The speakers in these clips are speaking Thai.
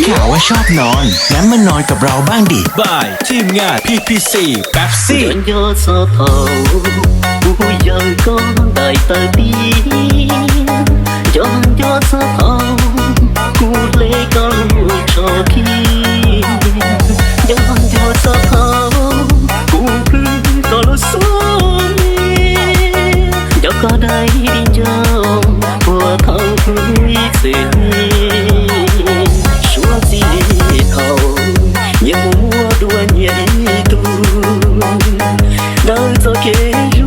ข่าวว่าชอบนอนงั้นมานอนกับเราบ้างดิบายทีมงาน PPC เป๊ปซี่ผู้ยังก็ได้แต่ดีย้อนยอดสะเทากูเลยก็รู้ชอบขี้ย้อนยอดสะเทากูพึ่งก็รู้สูงเดี๋ยวก็ได้ดินเจ้าหัวเท้าพึ่งวิเศษชัวร์สิเท่ายังมัวด้วยเงียตูได้จะเกยู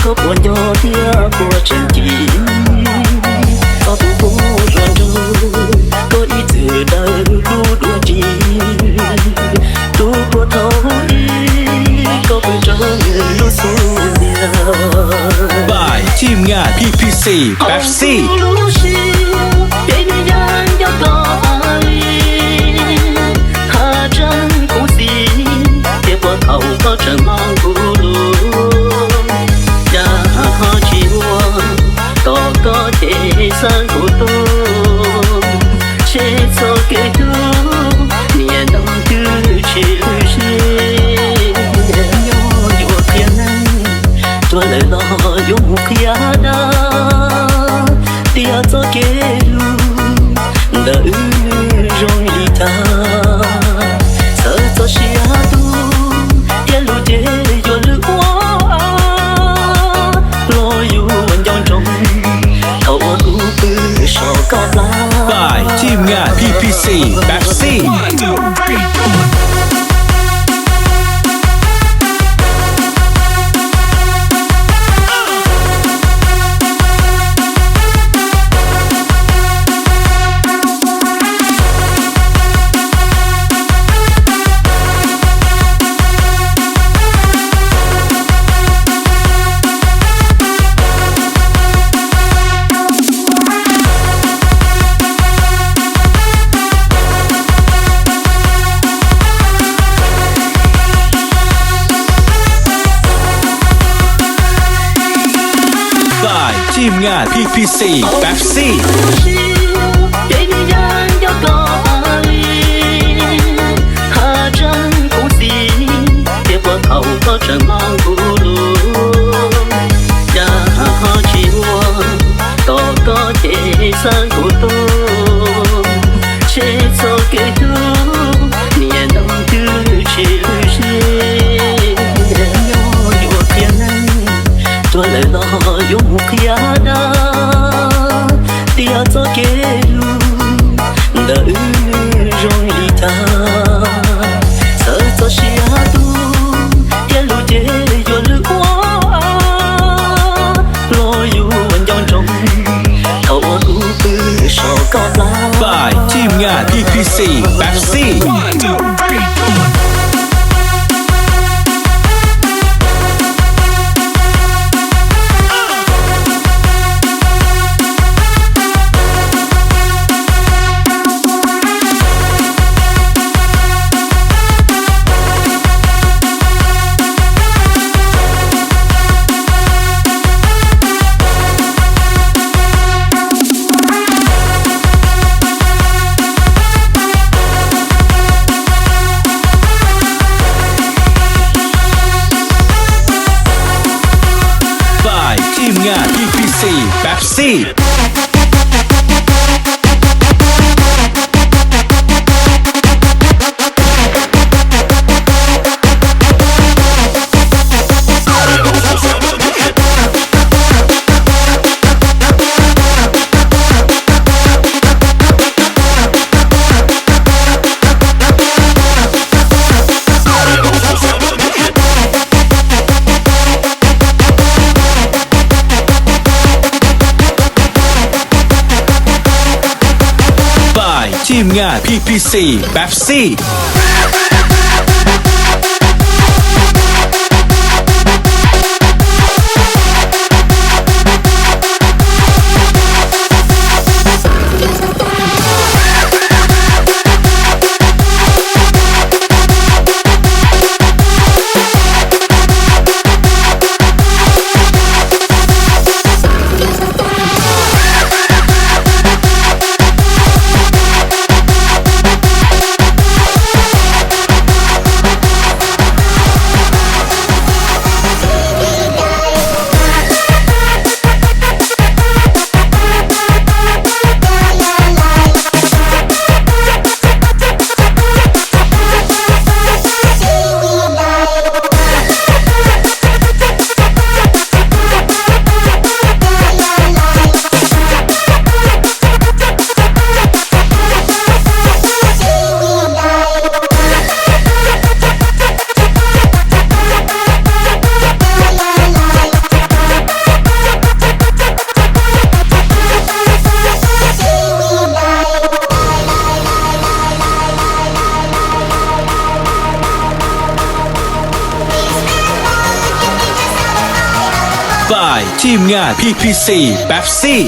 ก็ปวดยอดเดียปวดฉันจีก็ตัวกูรันดูก็อีเธอได้รู้ด้วยจีตัวปวดเท้าอีก็เป็นเจ้าเงินรู้สูญเดียบายทีมงาน PPC เป๊ปซี่เขาก็จะมองกูรู้อยากหาชีวะก็เทสังกูตัวเชื่อโซเกดูเนี่ยน้องคือชื่อโยอยู่เพียงนั้นตัวเลยรออยู่ขยาดาเดียโซเกดูเดินร้องลีตาเธอจะเชียร์ดูบายทีมงาน PPC เป๊ปซี่ทีมงาน PPC เป๊ปซี่เขาก็จะมองกูรู้อยากหาชีวะก็เทสังกูตัวเชื่อโซเกดูเนี่ยน้องคือชื่ออยู่เพียงนั้นตัวเลยรออยู่ขยาดาเดียโซเกดูเดินร้องลีตาเธอจะเชียร์ดูบายทีมงาน PPC เป๊ปซี่ทีมงาน PPC เป๊ปซี่ ทีมงาน PPC เป๊ปซี่ ทีมงาน PPC เปปซี่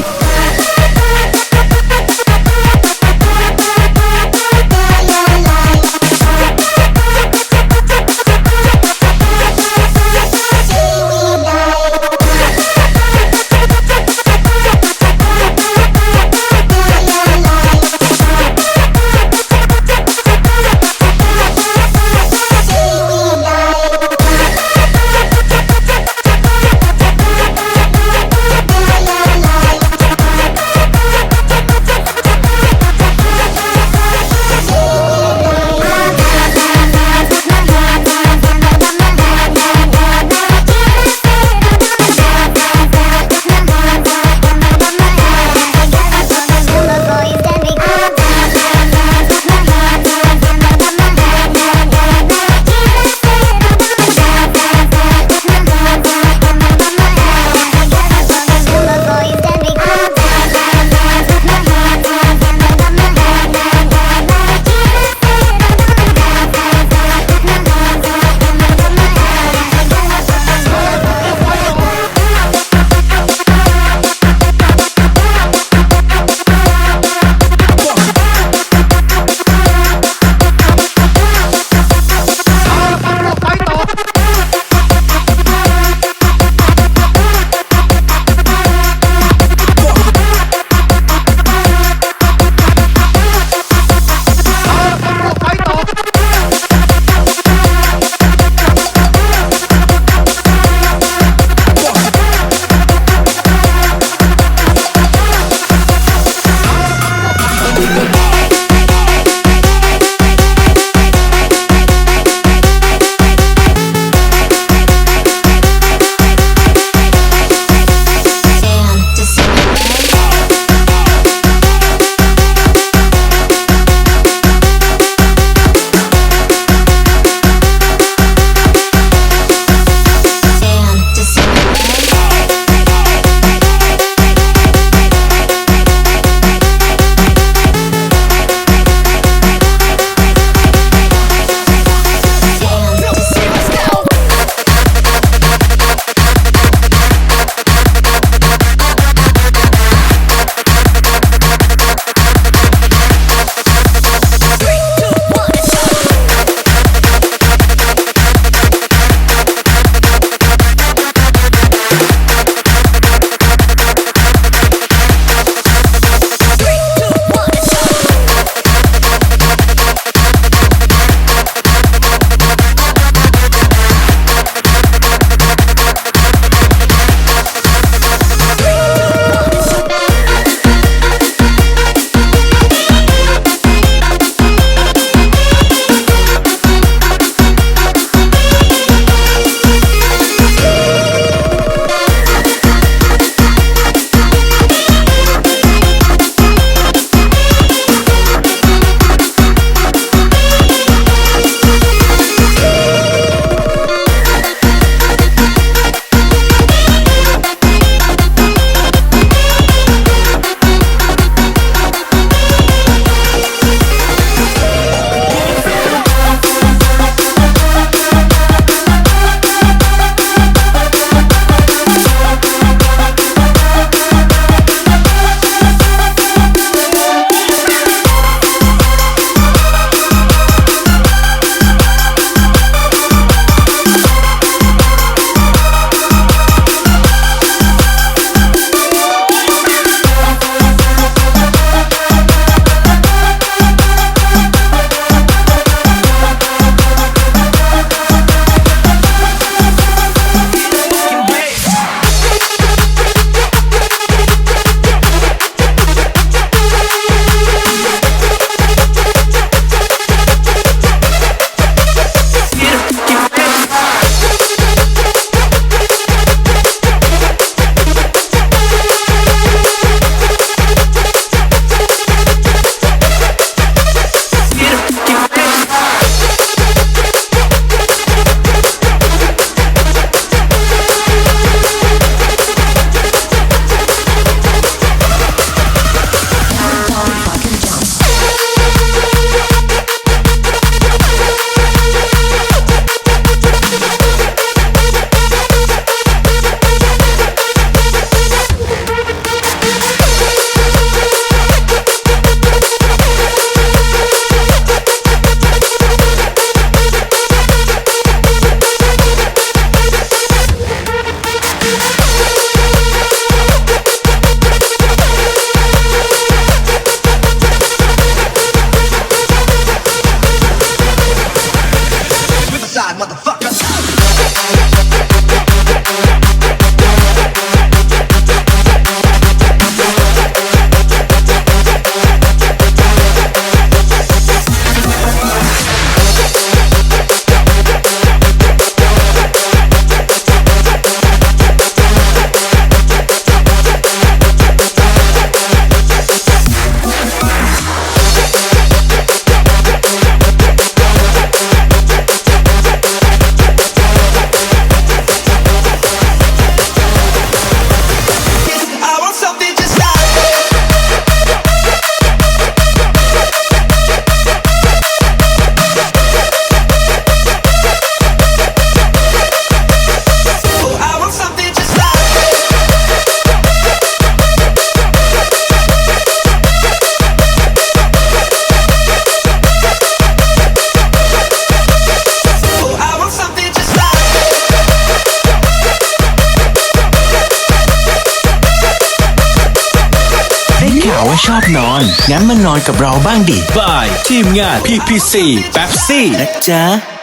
ว่าชอบนอน งั้นมานอนกับเราบ้างดิบายทีมงาน PPC เป๊ปซี่นะจ๊ะ